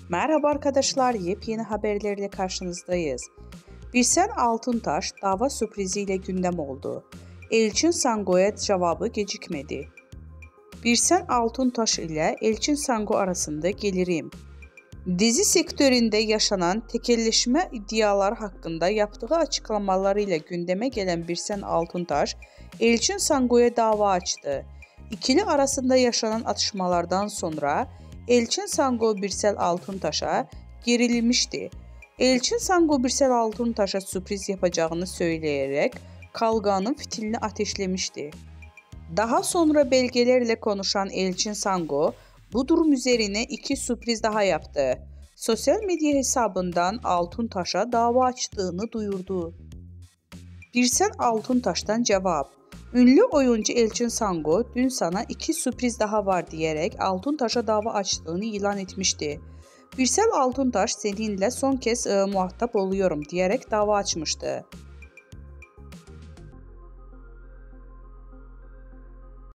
Merhaba arkadaşlar, yepyeni haberlerle karşınızdayız. Birsen Altuntaş dava sürpriziyle gündem oldu. Elçin Sango'ya cevabı gecikmedi. Birsen Altuntaş ile Elçin Sango arasında gelirim. Dizi sektöründe yaşanan tekelleşme iddiaları hakkında yaptığı açıklamalarıyla gündeme gelen Birsen Altuntaş, Elçin Sango'ya dava açtı. İkili arasında yaşanan atışmalardan sonra Elçin Sango Birsel Altuntaş'a gerilmişti. Elçin Sango Birsel Altuntaş'a sürpriz yapacağını söyleyerek kavganın fitilini ateşlemişti. Daha sonra belgelerle konuşan Elçin Sango, bu durum üzerine iki sürpriz daha yaptı. Sosyal medya hesabından Altuntaş'a dava açtığını duyurdu. Birsen Altuntaş'tan cevap. Ünlü oyuncu Elçin Sango dün sana iki sürpriz daha var diyerek Altuntaş'a dava açtığını ilan etmişti. Birsel Altuntaş seninle son kez muhatap oluyorum diyerek dava açmıştı.